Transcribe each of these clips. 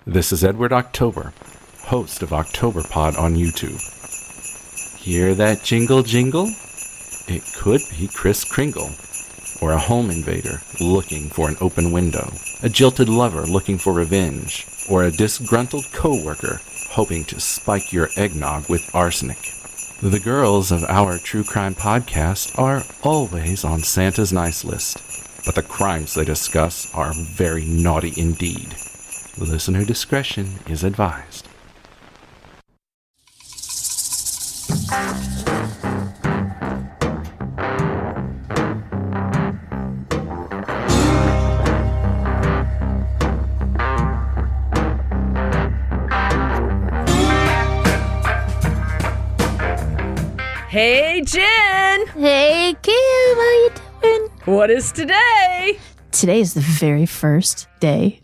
This is Edward October, host of OctoberPod on YouTube. Hear that jingle jingle? It could be Kris Kringle, or a home invader looking for an open window, a jilted lover looking for revenge, or a disgruntled coworker hoping to spike your eggnog with arsenic. The girls of our true crime podcast are always on Santa's nice list, but the crimes they discuss are very naughty indeed. Listener discretion is advised. Hey, Jen! Hey, Kim, how you doing? What is today? Today is the very first day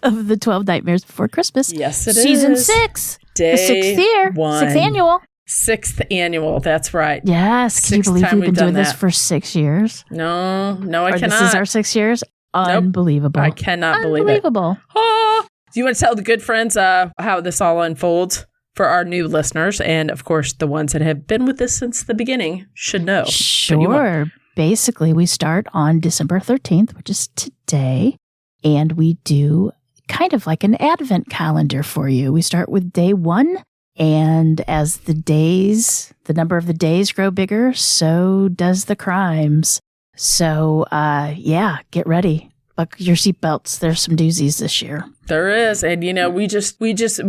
of the 12 Nightmares Before Christmas. Yes, it Season is. 6. Day the 6th year. 1. 6th annual. 6th annual, that's right. Yes. Can you Sixth believe time we've been we've done doing this that. for 6 years? No, I cannot. This is our 6 years? Unbelievable. I cannot believe it. Unbelievable. Oh, do you want to tell the good friends how this all unfolds for our new listeners? And, of course, the ones that have been with us since the beginning should know. Sure. Basically, we start on December 13th, which is today, and we do kind of like an advent calendar for you. We start with day 1, and as the number of the days grow bigger, so does the crimes. So, get ready. Buckle your seatbelts. There's some doozies this year. There is. And, we just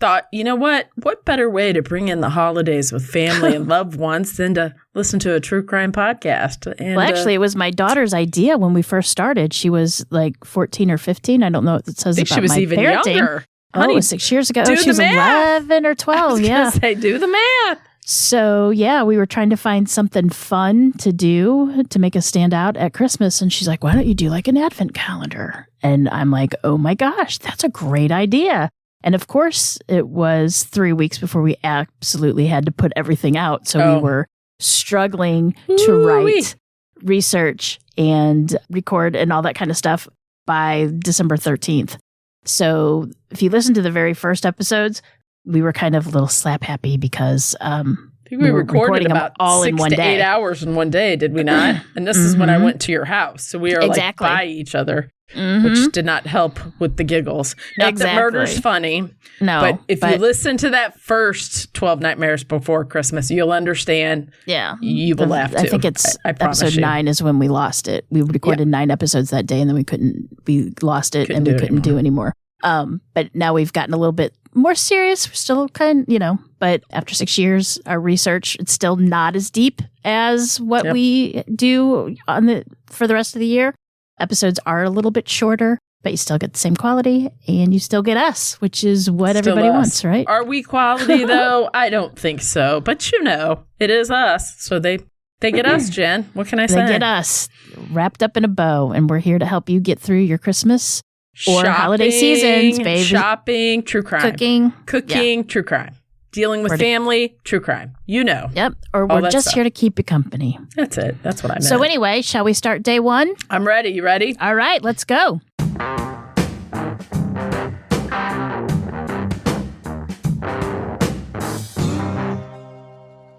thought, you know what better way to bring in the holidays with family and loved ones than to listen to a true crime podcast? And, well, actually, it was my daughter's idea when we first started. She was like 14 or 15. I don't know what it says I think about she was my even parenting. younger. Oh, Honey, it was 6 years ago. do She the was math. 11 or 12. I was Yeah. gonna say, do the math. So, we were trying to find something fun to do to make us stand out at Christmas. And she's like, why don't you do like an advent calendar? And I'm like, oh my gosh, that's a great idea. And of course, it was 3 weeks before we absolutely had to put everything out. So we were struggling to write, research, and record and all that kind of stuff by December 13th. So if you listen to the very first episodes, we were kind of a little slap happy because I think we were recorded recording them about all 6 in one to day. 8 hours in one day, did we not? And this is when I went to your house. So we are Exactly. like by each other, which did not help with the giggles. Not that murder's funny. No. But if you listen to that first 12 Nightmares Before Christmas, you'll understand. Yeah. You will laugh too. I think it's I promise episode you. 9 is when we lost it. We recorded 9 episodes that day and then we lost it and we couldn't do anymore. But now we've gotten a little bit more serious. We're still but after 6 years, our research, it's still not as deep as what we do for the rest of the year. Episodes are a little bit shorter, but you still get the same quality and you still get us, which is what everybody wants, right? Are we quality though? I don't think so. But it is us. So they get us, Jen. What can I say? They get us wrapped up in a bow, and we're here to help you get through your Christmas or holiday seasons, baby. Shopping, true crime. Cooking, true crime. Dealing with family, true crime. Yep. Or we're just here to keep you company. That's it. That's what I meant. So anyway, shall we start day 1? I'm ready. You ready? All right, let's go.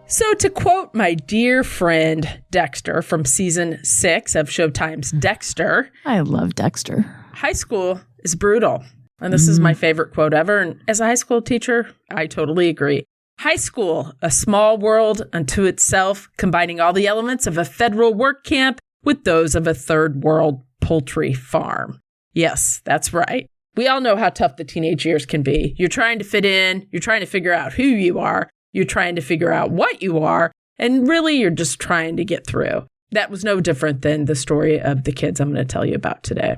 So to quote my dear friend Dexter from season 6 of Showtime's Dexter, I love Dexter. high school is brutal. And this is my favorite quote ever. And as a high school teacher, I totally agree. High school, a small world unto itself, combining all the elements of a federal work camp with those of a third world poultry farm. Yes, that's right. We all know how tough the teenage years can be. You're trying to fit in. You're trying to figure out who you are. You're trying to figure out what you are. And really, you're just trying to get through. That was no different than the story of the kids I'm going to tell you about today.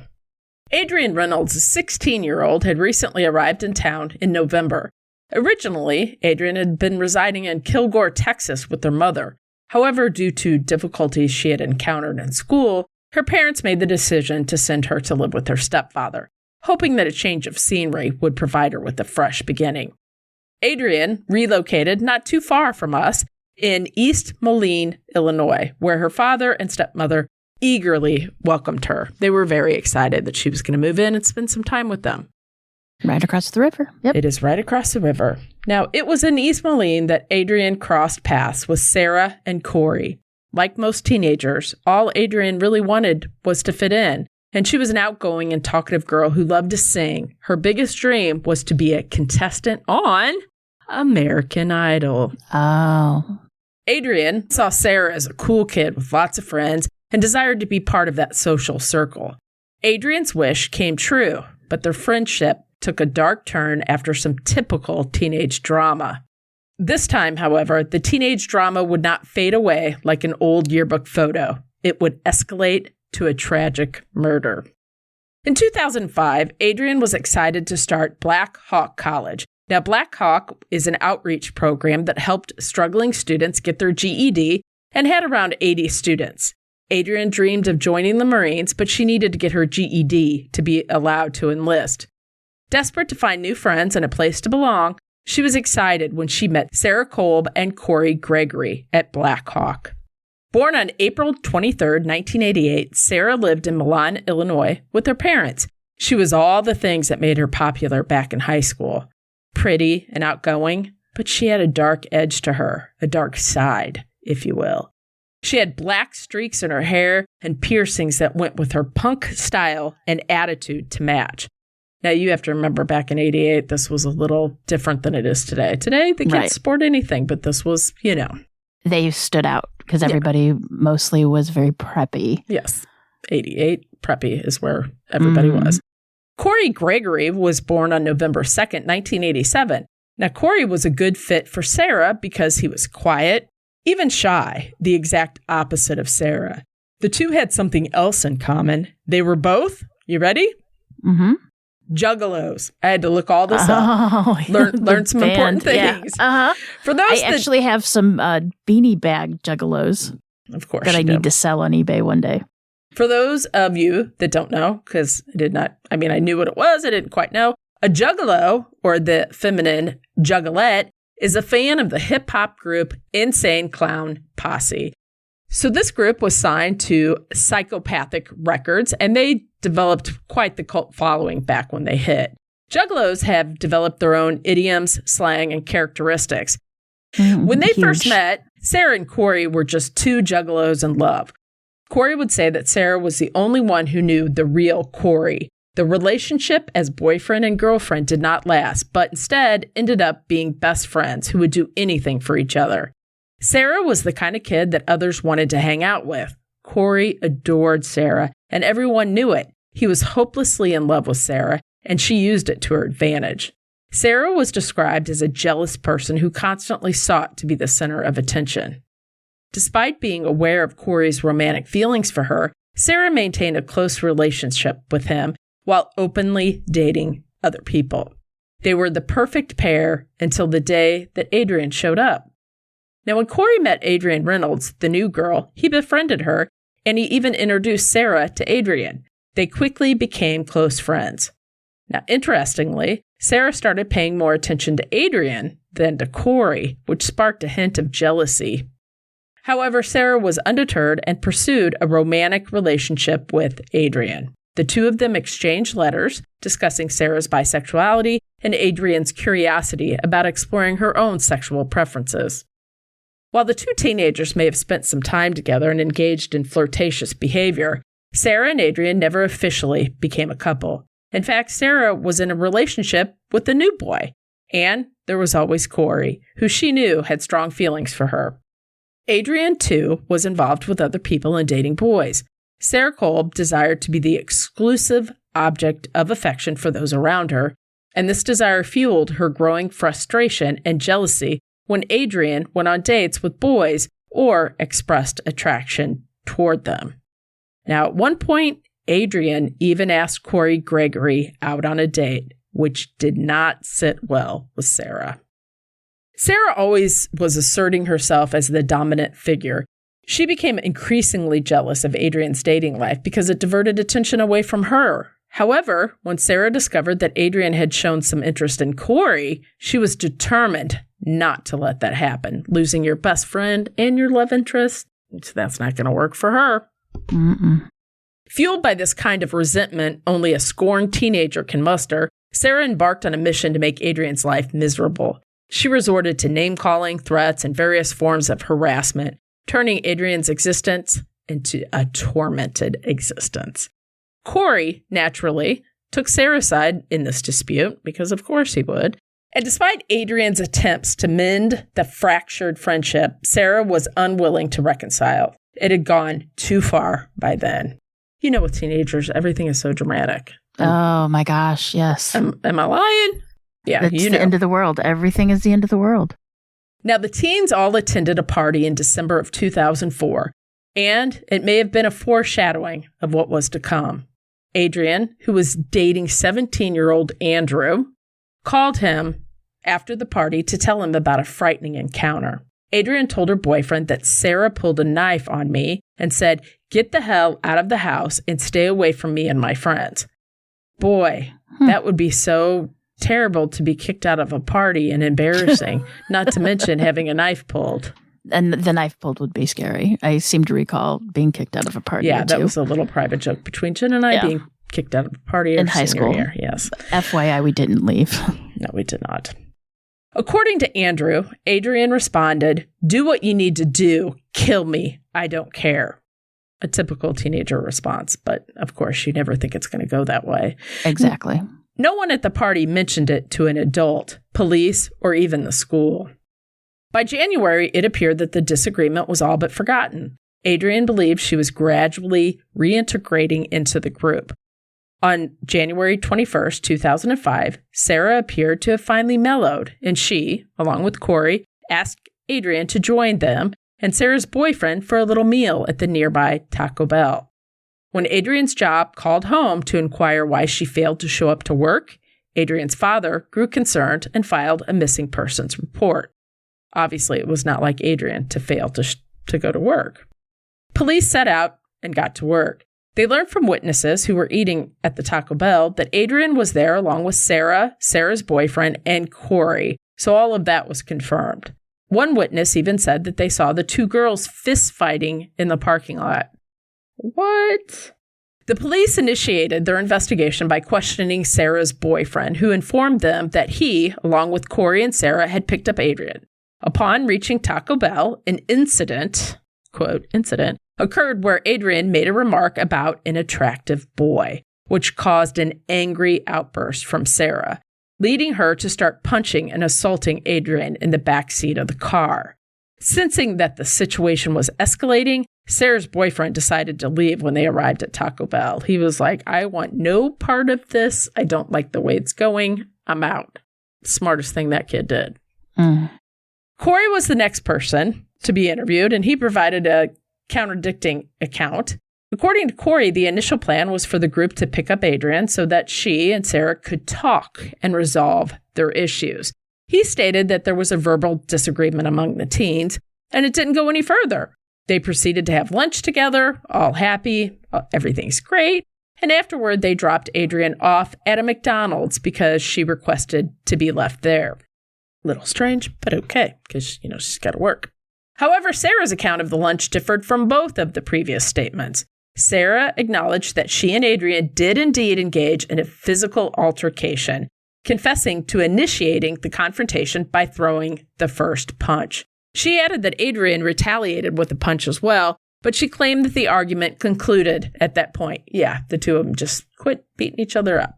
Adrianne Reynolds, a 16-year-old, had recently arrived in town in November. Originally, Adrianne had been residing in Kilgore, Texas with her mother. However, due to difficulties she had encountered in school, her parents made the decision to send her to live with her stepfather, hoping that a change of scenery would provide her with a fresh beginning. Adrianne relocated not too far from us in East Moline, Illinois, where her father and stepmother eagerly welcomed her. They were very excited that she was going to move in and spend some time with them. Right across the river. Yep. It is right across the river. Now, it was in East Moline that Adrianne crossed paths with Sarah and Corey. Like most teenagers, all Adrianne really wanted was to fit in. And she was an outgoing and talkative girl who loved to sing. Her biggest dream was to be a contestant on American Idol. Oh. Adrianne saw Sarah as a cool kid with lots of friends and desired to be part of that social circle. Adrianne's wish came true, but their friendship took a dark turn after some typical teenage drama. This time, however, the teenage drama would not fade away like an old yearbook photo. It would escalate to a tragic murder. In 2005, Adrianne was excited to start Black Hawk College. Now, Black Hawk is an outreach program that helped struggling students get their GED and had around 80 students. Adrianne dreamed of joining the Marines, but she needed to get her GED to be allowed to enlist. Desperate to find new friends and a place to belong, she was excited when she met Sarah Kolb and Corey Gregory at Black Hawk. Born on April 23, 1988, Sarah lived in Milan, Illinois, with her parents. She was all the things that made her popular back in high school. Pretty and outgoing, but she had a dark edge to her, a dark side, if you will. She had black streaks in her hair and piercings that went with her punk style and attitude to match. Now, you have to remember back in 88, this was a little different than it is today. Today, they can't sport anything, but this was, They stood out because everybody mostly was very preppy. Yes. 88, preppy is where everybody was. Corey Gregory was born on November 2nd, 1987. Now, Corey was a good fit for Sarah because he was quiet, even shy, the exact opposite of Sarah. The two had something else in common. They were both, you ready? Mm-hmm. Juggalos. I had to look all this up. Learn some important things. Yeah. Uh-huh. For those I actually have some beanie bag juggalos. Of course. That I need to sell on eBay one day. For those of you that don't know, because I knew what it was, I didn't quite know. A juggalo, or the feminine juggalette, is a fan of the hip-hop group Insane Clown Posse. So this group was signed to Psychopathic Records, and they developed quite the cult following back when they hit. Juggalos have developed their own idioms, slang, and characteristics. When they first met, Sarah and Corey were just two juggalos in love. Corey would say that Sarah was the only one who knew the real Corey. The relationship as boyfriend and girlfriend did not last, but instead ended up being best friends who would do anything for each other. Sarah was the kind of kid that others wanted to hang out with. Corey adored Sarah, and everyone knew it. He was hopelessly in love with Sarah, and she used it to her advantage. Sarah was described as a jealous person who constantly sought to be the center of attention. Despite being aware of Corey's romantic feelings for her, Sarah maintained a close relationship with him while openly dating other people. They were the perfect pair until the day that Adrianne showed up. Now, when Corey met Adrianne Reynolds, the new girl, he befriended her, and he even introduced Sarah to Adrianne. They quickly became close friends. Now, interestingly, Sarah started paying more attention to Adrianne than to Corey, which sparked a hint of jealousy. However, Sarah was undeterred and pursued a romantic relationship with Adrianne. The two of them exchanged letters discussing Sarah's bisexuality and Adrianne's curiosity about exploring her own sexual preferences. While the two teenagers may have spent some time together and engaged in flirtatious behavior, Sarah and Adrianne never officially became a couple. In fact, Sarah was in a relationship with the new boy, and there was always Corey, who she knew had strong feelings for her. Adrianne, too, was involved with other people and dating boys. Sarah Kolb desired to be the exclusive object of affection for those around her, and this desire fueled her growing frustration and jealousy when Adrianne went on dates with boys or expressed attraction toward them. Now, at one point, Adrianne even asked Corey Gregory out on a date, which did not sit well with Sarah. Sarah always was asserting herself as the dominant figure. She became increasingly jealous of Adrianne's dating life because it diverted attention away from her. However, when Sarah discovered that Adrianne had shown some interest in Corey, she was determined not to let that happen. Losing your best friend and your love interest, that's not going to work for her. Mm-mm. Fueled by this kind of resentment only a scorned teenager can muster, Sarah embarked on a mission to make Adrianne's life miserable. She resorted to name-calling, threats, and various forms of harassment, turning Adrianne's existence into a tormented existence. Corey, naturally, took Sarah's side in this dispute, because of course he would. And despite Adrianne's attempts to mend the fractured friendship, Sarah was unwilling to reconcile. It had gone too far by then. You know, with teenagers, everything is so dramatic. Oh my gosh, yes. Am I lying? Yeah, It's the end of the world. Everything is the end of the world. Now, the teens all attended a party in December of 2004, and it may have been a foreshadowing of what was to come. Adrianne, who was dating 17-year-old Andrew, called him after the party to tell him about a frightening encounter. Adrianne told her boyfriend that Sarah pulled a knife on me and said, "Get the hell out of the house and stay away from me and my friends." Boy, that would be so terrible to be kicked out of a party and embarrassing, not to mention having a knife pulled. And the knife pulled would be scary. I seem to recall being kicked out of a party. Yeah, that was a little private joke between Jen and I being kicked out of a party in high school. Year, yes. FYI, we didn't leave. No, we did not. According to Andrew, Adrianne responded, "Do what you need to do. Kill me. I don't care." A typical teenager response, but of course, you never think it's going to go that way. Exactly. No one at the party mentioned it to an adult, police, or even the school. By January, it appeared that the disagreement was all but forgotten. Adrianne believed she was gradually reintegrating into the group. On January 21st, 2005, Sarah appeared to have finally mellowed, and she, along with Corey, asked Adrianne to join them and Sarah's boyfriend for a little meal at the nearby Taco Bell. When Adrianne's job called home to inquire why she failed to show up to work, Adrianne's father grew concerned and filed a missing persons report. Obviously, it was not like Adrianne to fail to go to work. Police set out and got to work. They learned from witnesses who were eating at the Taco Bell that Adrianne was there along with Sarah, Sarah's boyfriend, and Corey, so all of that was confirmed. One witness even said that they saw the two girls fist fighting in the parking lot. What? The police initiated their investigation by questioning Sarah's boyfriend, who informed them that he, along with Corey and Sarah, had picked up Adrianne. Upon reaching Taco Bell, an incident, quote, incident, occurred where Adrianne made a remark about an attractive boy, which caused an angry outburst from Sarah, leading her to start punching and assaulting Adrianne in the back seat of the car. Sensing that the situation was escalating, Sarah's boyfriend decided to leave when they arrived at Taco Bell. He was like, "I want no part of this. I don't like the way it's going. I'm out." Smartest thing that kid did. Corey was the next person to be interviewed, and he provided a contradicting account. According to Corey, the initial plan was for the group to pick up Adrianne so that she and Sarah could talk and resolve their issues. He stated that there was a verbal disagreement among the teens, and it didn't go any further. They proceeded to have lunch together, all happy, everything's great, and afterward they dropped Adrianne off at a McDonald's because she requested to be left there. Little strange, but okay, because, she's got to work. However, Sarah's account of the lunch differed from both of the previous statements. Sarah acknowledged that she and Adrianne did indeed engage in a physical altercation, confessing to initiating the confrontation by throwing the first punch. She added that Adrianne retaliated with a punch as well, but she claimed that the argument concluded at that point. Yeah, the two of them just quit beating each other up.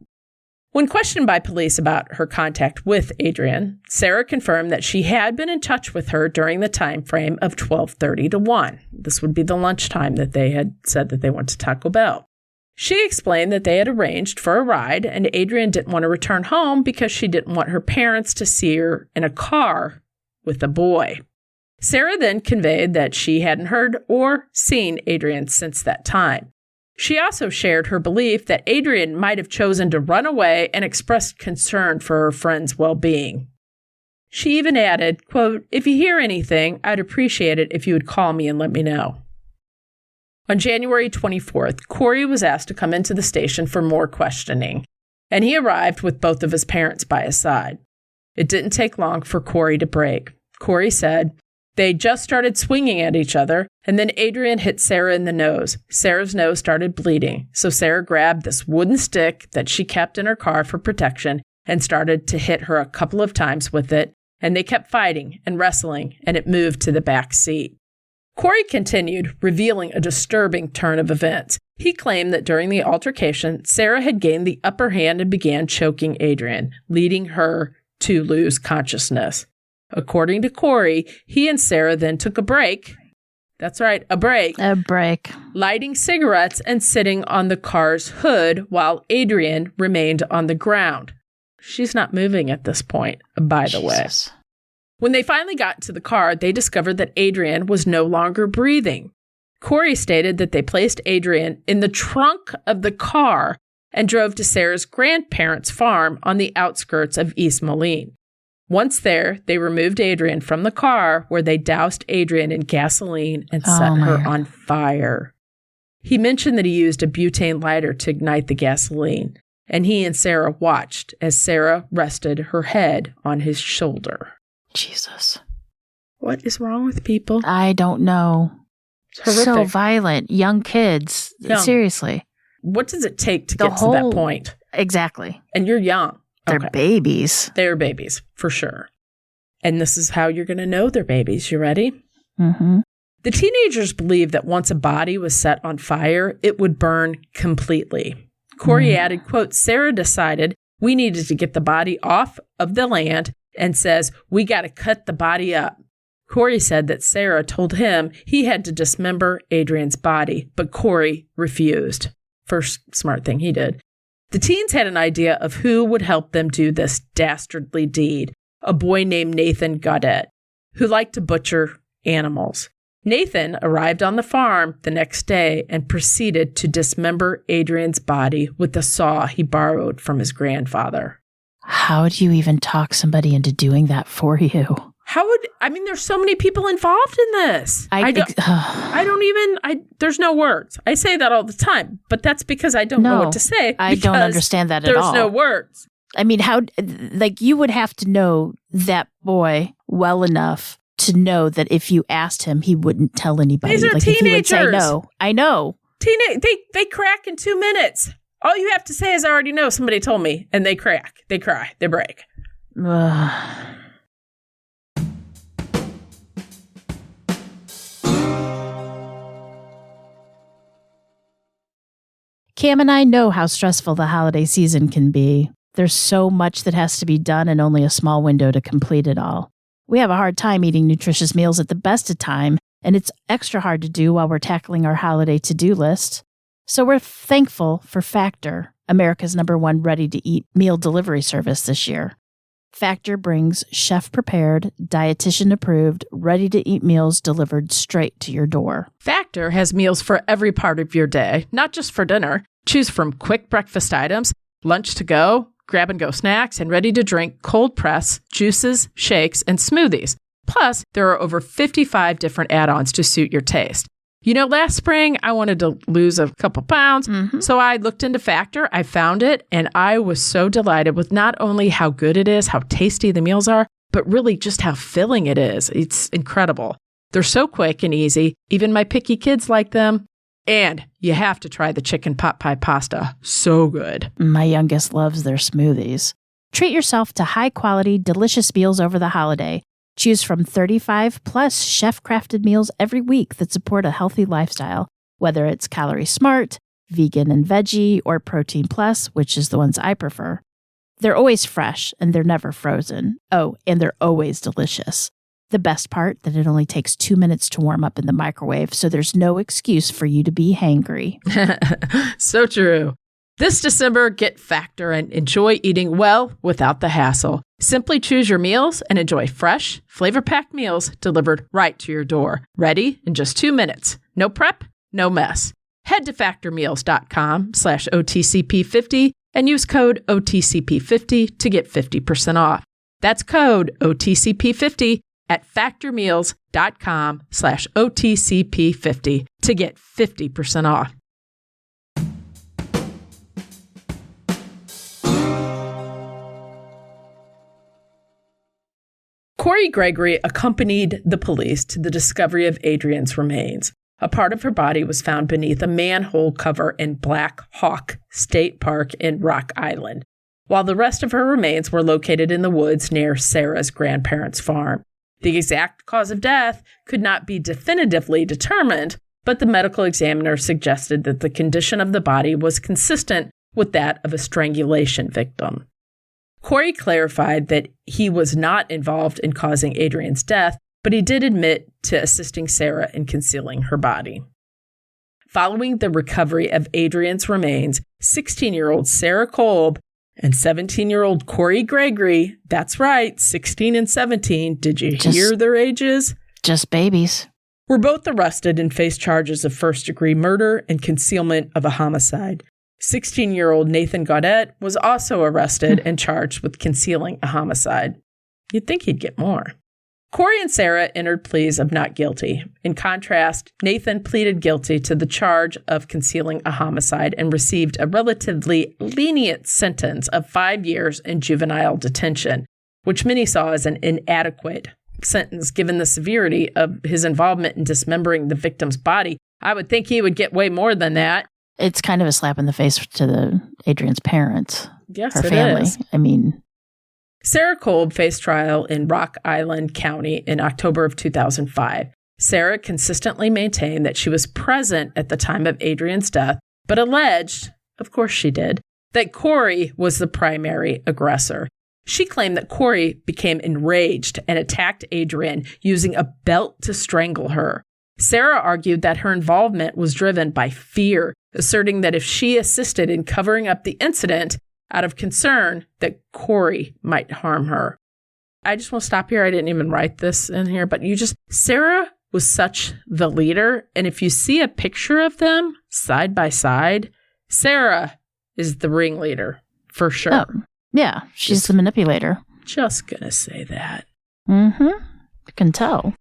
When questioned by police about her contact with Adrianne, Sarah confirmed that she had been in touch with her during the time frame of 12:30 to 1. This would be the lunchtime that they had said that they went to Taco Bell. She explained that they had arranged for a ride, and Adrianne didn't want to return home because she didn't want her parents to see her in a car with a boy. Sarah then conveyed that she hadn't heard or seen Adrianne since that time. She also shared her belief that Adrianne might have chosen to run away and expressed concern for her friend's well-being. She even added, quote, "If you hear anything, I'd appreciate it if you would call me and let me know." On January 24th, Corey was asked to come into the station for more questioning, and he arrived with both of his parents by his side. It didn't take long for Corey to break. Corey said, They just started swinging at each other, and then Adrianne hit Sarah in the nose. Sarah's nose started bleeding, so Sarah grabbed this wooden stick that she kept in her car for protection and started to hit her a couple of times with it, and they kept fighting and wrestling, and it moved to the back seat. Corey continued, revealing a disturbing turn of events. He claimed that during the altercation, Sarah had gained the upper hand and began choking Adrianne, leading her to lose consciousness. According to Corey, he and Sarah then took a break. That's right, a break. A break. Lighting cigarettes and sitting on the car's hood while Adrianne remained on the ground. She's not moving at this point, by the way. When they finally got to the car, they discovered that Adrianne was no longer breathing. Corey stated that they placed Adrianne in the trunk of the car and drove to Sarah's grandparents' farm on the outskirts of East Moline. Once there, they removed Adrianne from the car where they doused Adrianne in gasoline and set her on fire. He mentioned that he used a butane lighter to ignite the gasoline, and he and Sarah watched as Sarah rested her head on his shoulder. Jesus. What is wrong with people? I don't know. It's horrific. So violent. Young kids. Young. Seriously. What does it take to get to that point? Exactly. And you're young. They're babies. They're babies, for sure. And this is how you're going to know they're babies. You ready? Mm-hmm. The teenagers believed that once a body was set on fire, it would burn completely. Corey added, quote, Sarah decided we needed to get the body off of the land and says, we got to cut the body up. Corey said that Sarah told him he had to dismember Adrianne's body, but Corey refused. First smart thing he did. The teens had an idea of who would help them do this dastardly deed, a boy named Nathan Gaudette, who liked to butcher animals. Nathan arrived on the farm the next day and proceeded to dismember Adrianne's body with the saw he borrowed from his grandfather. How do you even talk somebody into doing that for you? There's so many people involved in this. There's no words. I say that all the time, but that's because I don't know what to say. I don't understand that at all. There's no words. I mean, you would have to know that boy well enough to know that if you asked him, he wouldn't tell anybody. These are teenagers. If he would say no. I know. They crack in 2 minutes. All you have to say is, I already know, somebody told me, and they crack, they cry, they break. Cam and I know how stressful the holiday season can be. There's so much that has to be done and only a small window to complete it all. We have a hard time eating nutritious meals at the best of time, and it's extra hard to do while we're tackling our holiday to-do list. So we're thankful for Factor, America's #1 ready-to-eat meal delivery service this year. Factor brings chef-prepared, dietitian-approved, ready-to-eat meals delivered straight to your door. Factor has meals for every part of your day, not just for dinner. Choose from quick breakfast items, lunch to go, grab-and-go snacks, and ready-to-drink cold press, juices, shakes, and smoothies. Plus, there are over 55 different add-ons to suit your taste. You know, last spring, I wanted to lose a couple pounds, so I looked into Factor, I found it, and I was so delighted with not only how good it is, how tasty the meals are, but really just how filling it is. It's incredible. They're so quick and easy. Even my picky kids like them. And you have to try the chicken pot pie pasta. So good. My youngest loves their smoothies. Treat yourself to high-quality, delicious meals over the holiday. Choose from 35-plus chef-crafted meals every week that support a healthy lifestyle, whether it's Calorie Smart, vegan and veggie, or Protein Plus, which is the ones I prefer. They're always fresh, and they're never frozen. Oh, and they're always delicious. The best part, that it only takes 2 minutes to warm up in the microwave, so there's no excuse for you to be hangry. So true. This December, get Factor and enjoy eating well without the hassle. Simply choose your meals and enjoy fresh, flavor-packed meals delivered right to your door. Ready in just 2 minutes. No prep, no mess. Head to factormeals.com/OTCP50 and use code OTCP50 to get 50% off. That's code OTCP50 at factormeals.com/OTCP50 to get 50% off. Corey Gregory accompanied the police to the discovery of Adrianne's remains. A part of her body was found beneath a manhole cover in Black Hawk State Park in Rock Island, while the rest of her remains were located in the woods near Sarah's grandparents' farm. The exact cause of death could not be definitively determined, but the medical examiner suggested that the condition of the body was consistent with that of a strangulation victim. Corey clarified that he was not involved in causing Adrianne's death, but he did admit to assisting Sarah in concealing her body. Following the recovery of Adrianne's remains, 16-year-old Sarah Kolb and 17-year-old Corey Gregory, that's right, 16 and 17, did you hear their ages? Just babies. Were both arrested and faced charges of first-degree murder and concealment of a homicide. 16-year-old Nathan Gaudette was also arrested and charged with concealing a homicide. You'd think he'd get more. Corey and Sarah entered pleas of not guilty. In contrast, Nathan pleaded guilty to the charge of concealing a homicide and received a relatively lenient sentence of 5 years in juvenile detention, which many saw as an inadequate sentence given the severity of his involvement in dismembering the victim's body. I would think he would get way more than that. It's kind of a slap in the face to Adrianne's parents. Yes, her it family. is. I mean, Sarah Kolb faced trial in Rock Island County in October of 2005. Sarah consistently maintained that she was present at the time of Adrianne's death, but alleged, of course she did, that Corey was the primary aggressor. She claimed that Corey became enraged and attacked Adrianne using a belt to strangle her. Sarah argued that her involvement was driven by fear, asserting that if she assisted in covering up the incident out of concern that Corey might harm her. I just want to stop here. I didn't even write this in here, but Sarah was such the leader. And if you see a picture of them side by side, Sarah is the ringleader for sure. Oh, yeah, she's the manipulator. Just gonna say that. Mm-hmm. You can tell.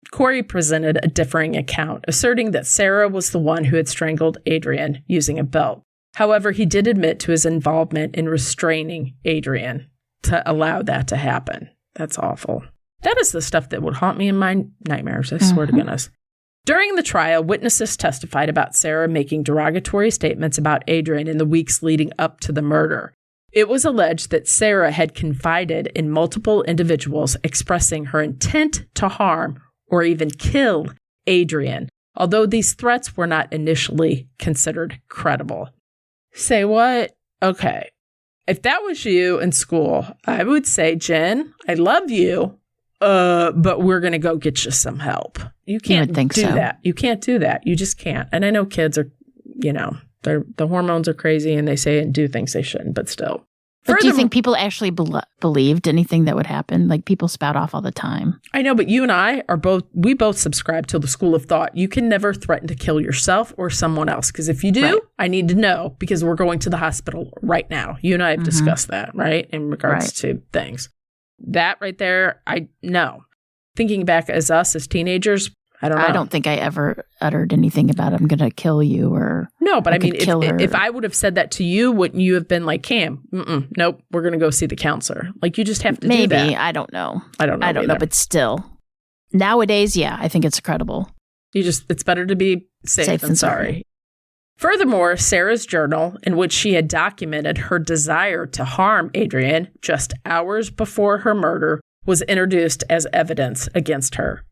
Corey presented a differing account, asserting that Sarah was the one who had strangled Adrianne using a belt. However, he did admit to his involvement in restraining Adrianne to allow that to happen. That's awful. That is the stuff that would haunt me in my nightmares, I swear to goodness. During the trial, witnesses testified about Sarah making derogatory statements about Adrianne in the weeks leading up to the murder. It was alleged that Sarah had confided in multiple individuals expressing her intent to harm or even kill Adrianne, although these threats were not initially considered credible. Say what? Okay. If that was you in school, I would say, Jen, I love you, but we're going to go get you some help. You can't do that. You can't do that. You just can't. And I know kids are, the hormones are crazy and they say and do things they shouldn't, but still. But do you think people actually believed anything that would happen? Like, people spout off all the time. I know, but you and I we both subscribe to the school of thought. You can never threaten to kill yourself or someone else. Because if you do, right. I need to know, because we're going to the hospital right now. You and I have discussed that, right? In regards to things. That right there, I know. Thinking back as teenagers, I don't know. I don't think I ever uttered anything about I'm going to kill you or no, but I mean, if I would have said that to you, wouldn't you have been like, Cam, nope, we're going to go see the counselor. Like, you just have to do that. Maybe. I don't know. I don't know, but still. Nowadays, yeah, I think it's credible. It's better to be safe than sorry. Furthermore, Sarah's journal, in which she had documented her desire to harm Adrianne just hours before her murder, was introduced as evidence against her.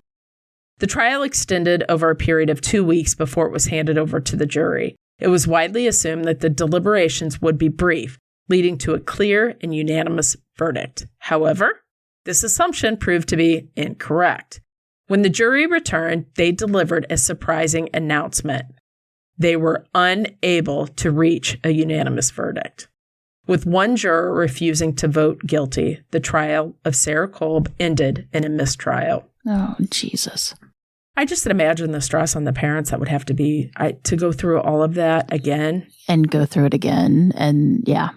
The trial extended over a period of 2 weeks before it was handed over to the jury. It was widely assumed that the deliberations would be brief, leading to a clear and unanimous verdict. However, this assumption proved to be incorrect. When the jury returned, they delivered a surprising announcement. They were unable to reach a unanimous verdict. With one juror refusing to vote guilty, the trial of Sarah Kolb ended in a mistrial. Oh, Jesus. I just imagine the stress on the parents that would have to be to go through all of that again. And go through it again. And yeah.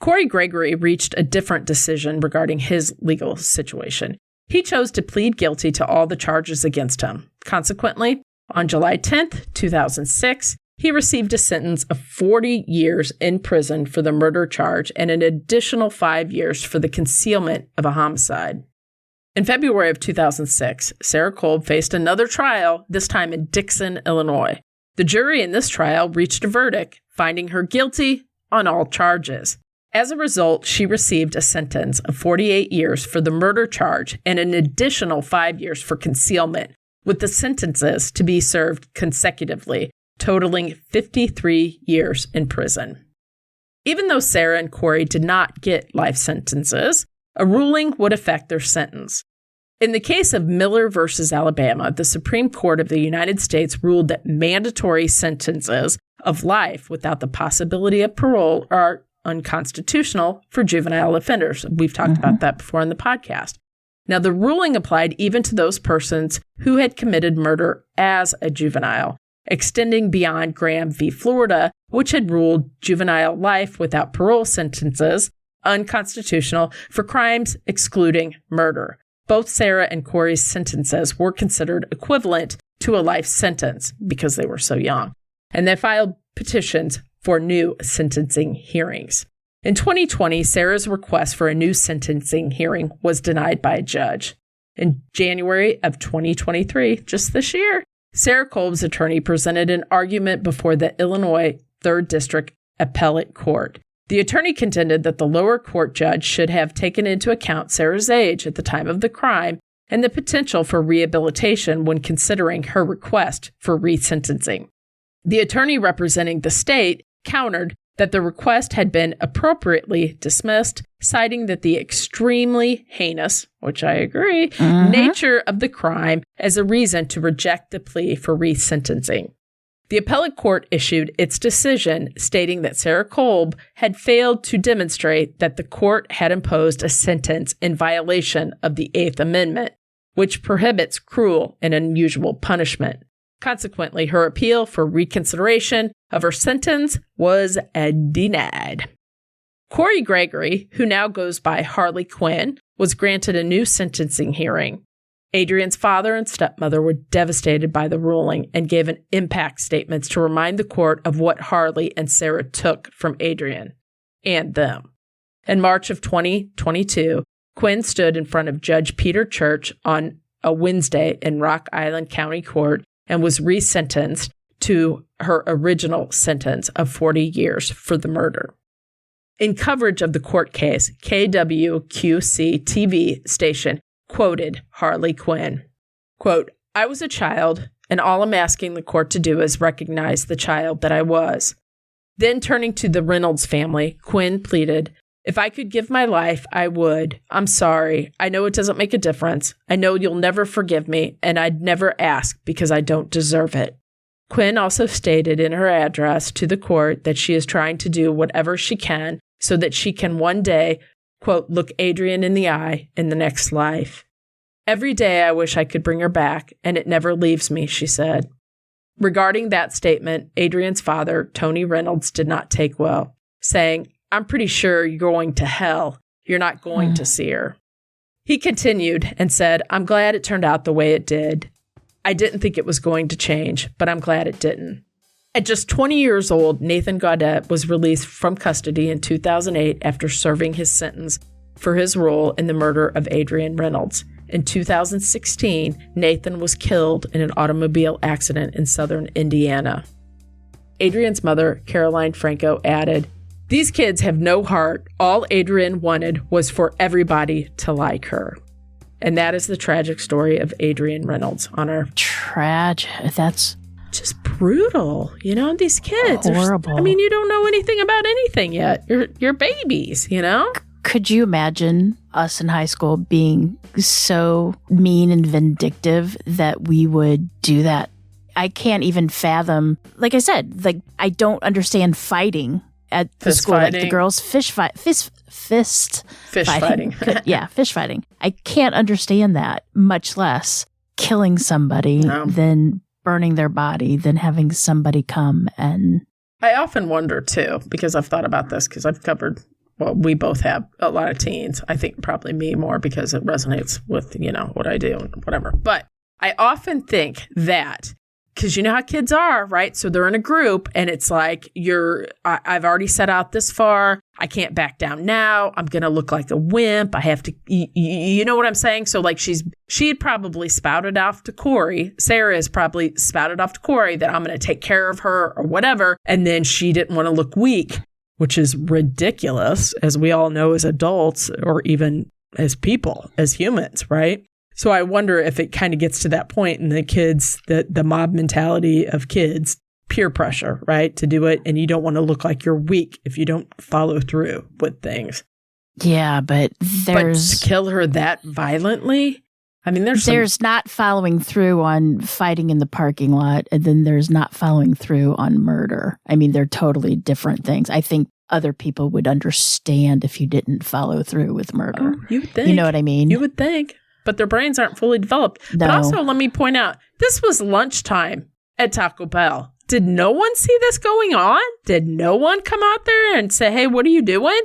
Corey Gregory reached a different decision regarding his legal situation. He chose to plead guilty to all the charges against him. Consequently, on July 10th, 2006, he received a sentence of 40 years in prison for the murder charge and an additional 5 years for the concealment of a homicide. In February of 2006, Sarah Kolb faced another trial, this time in Dixon, Illinois. The jury in this trial reached a verdict, finding her guilty on all charges. As a result, she received a sentence of 48 years for the murder charge and an additional 5 years for concealment, with the sentences to be served consecutively, totaling 53 years in prison. Even though Sarah and Corey did not get life sentences, a ruling would affect their sentence. In the case of Miller versus Alabama, the Supreme Court of the United States ruled that mandatory sentences of life without the possibility of parole are unconstitutional for juvenile offenders. We've talked about that before in the podcast. Now, the ruling applied even to those persons who had committed murder as a juvenile, extending beyond Graham v. Florida, which had ruled juvenile life without parole sentences unconstitutional for crimes excluding murder. Both Sarah and Corey's sentences were considered equivalent to a life sentence because they were so young, and they filed petitions for new sentencing hearings. In 2020, Sarah's request for a new sentencing hearing was denied by a judge. In January of 2023, just this year, Sarah Kolb's attorney presented an argument before the Illinois 3rd District Appellate Court. The attorney contended that the lower court judge should have taken into account Sarah's age at the time of the crime and the potential for rehabilitation when considering her request for resentencing. The attorney representing the state countered that the request had been appropriately dismissed, citing that the extremely heinous, which I agree, nature of the crime as a reason to reject the plea for resentencing. The appellate court issued its decision stating that Sarah Kolb had failed to demonstrate that the court had imposed a sentence in violation of the Eighth Amendment, which prohibits cruel and unusual punishment. Consequently, her appeal for reconsideration of her sentence was denied. Corey Gregory, who now goes by Harley Quinn, was granted a new sentencing hearing. Adrianne's father and stepmother were devastated by the ruling and gave an impact statements to remind the court of what Harley and Sarah took from Adrianne and them. In March of 2022, Quinn stood in front of Judge Peter Church on a Wednesday in Rock Island County Court and was resentenced to her original sentence of 40 years for the murder. In coverage of the court case, KWQC TV station quoted Harley Quinn, quote, "I was a child, and all I'm asking the court to do is recognize the child that I was." Then turning to the Reynolds family, Quinn pleaded, "If I could give my life, I would. I'm sorry. I know it doesn't make a difference. I know you'll never forgive me, and I'd never ask because I don't deserve it." Quinn also stated in her address to the court that she is trying to do whatever she can so that she can one day, quote, "look Adrianne in the eye in the next life. Every day I wish I could bring her back, and it never leaves me," she said. Regarding that statement, Adrianne's father, Tony Reynolds, did not take well, saying, "I'm pretty sure you're going to hell. You're not going to see her." He continued and said, "I'm glad it turned out the way it did. I didn't think it was going to change, but I'm glad it didn't." At just 20 years old, Nathan Gaudette was released from custody in 2008 after serving his sentence for his role in the murder of Adrianne Reynolds. In 2016, Nathan was killed in an automobile accident in southern Indiana. Adrianne's mother, Caroline Franco, added, "These kids have no heart. All Adrianne wanted was for everybody to like her." And that is the tragic story of Adrianne Reynolds on our... Tragic. That's just brutal. You know, these kids horrible. You don't know anything about anything yet. You're babies, you know? Could you imagine us in high school being so mean and vindictive that we would do that? I can't even fathom. Like I said, I don't understand fighting at the fist school. Fighting. Like the girls fist fighting. Yeah, fish fighting. I can't understand that, much less killing somebody, then burning their body, then having somebody come and... I often wonder, too, because I've thought about this, because I've covered... Well, we both have a lot of teens. I think probably me more because it resonates with, what I do and whatever. But I often think that because you know how kids are, right? So they're in a group and it's like, I've already set out this far. I can't back down now. I'm going to look like a wimp. I have to, you know what I'm saying? So like she had probably spouted off to Corey. Sarah has probably spouted off to Corey that I'm going to take care of her or whatever. And then she didn't want to look weak, which is ridiculous, as we all know as adults or even as people, as humans, right? So I wonder if it kind of gets to that point in the kids, the mob mentality of kids, peer pressure, right? To do it. And you don't want to look like you're weak if you don't follow through with things. Yeah, but to kill her that violently? I mean, there's not following through on fighting in the parking lot, and then there's not following through on murder. I mean, they're totally different things. I think other people would understand if you didn't follow through with murder. Oh, you would think. You know what I mean? You would think. But their brains aren't fully developed. No. But also, let me point out, this was lunchtime at Taco Bell. Did no one see this going on? Did no one come out there and say, hey, what are you doing?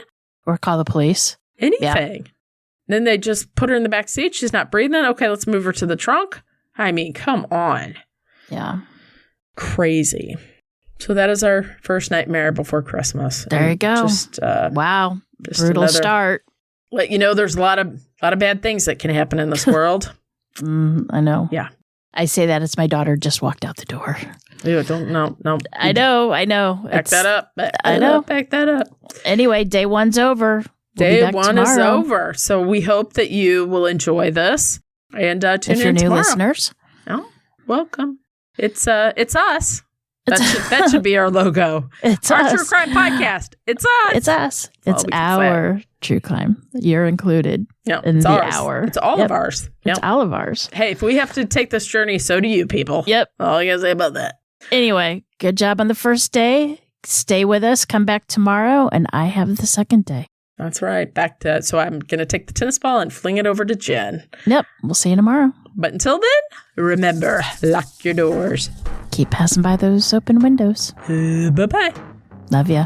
Or call the police? Anything. Yeah. Then they just put her in the back seat. She's not breathing. Okay, let's move her to the trunk. I mean, come on. Yeah. Crazy. So that is our first nightmare before Christmas. There you go. Wow. Brutal start. Let you know there's a lot of bad things that can happen in this world. I know. Yeah. I say that as my daughter just walked out the door. Ew, no. I know. Back that up. Back that up. Anyway, day one's over. Day one is over. So we hope that you will enjoy this and tune in tomorrow. If you're new listeners. Oh, welcome. It's us. That should be our logo. It's our us. True Crime Podcast. It's us. It's us. It's our true crime. You're included in it's the ours. hour. It's all of ours. It's all of ours. Hey, if we have to take this journey, so do you people. Yep. All you gotta say about that. Anyway, good job on the first day. Stay with us. Come back tomorrow. And I have the second day. That's right. So I'm going to take the tennis ball and fling it over to Jen. Yep. We'll see you tomorrow. But until then, remember, lock your doors. Keep passing by those open windows. Bye-bye. Love ya.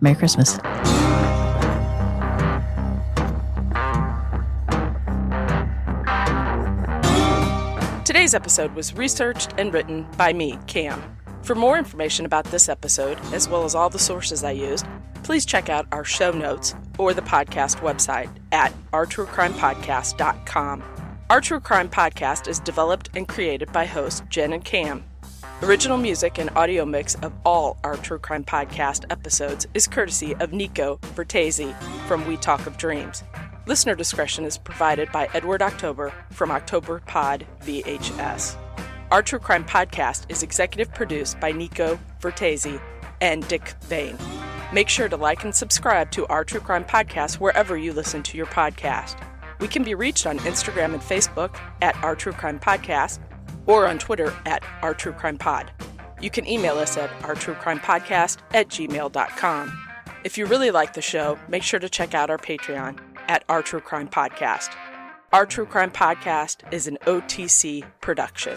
Merry Christmas. Today's episode was researched and written by me, Cam. For more information about this episode, as well as all the sources I used, please check out our show notes or the podcast website at ourtruecrimepodcast.com. Our True Crime Podcast is developed and created by hosts Jen and Cam. Original music and audio mix of all our True Crime Podcast episodes is courtesy of Nico Vertesi from We Talk of Dreams. Listener discretion is provided by Edward October from October Pod VHS. Our True Crime Podcast is executive produced by Nico Vertesi and Dick Bain. Make sure to like and subscribe to Our True Crime Podcast wherever you listen to your podcast. We can be reached on Instagram and Facebook at Our True Crime Podcast or on Twitter at Our True Crime Pod. You can email us at ourtruecrimepodcast@gmail.com. If you really like the show, make sure to check out our Patreon at Our True Crime Podcast. Our True Crime Podcast is an OTC production.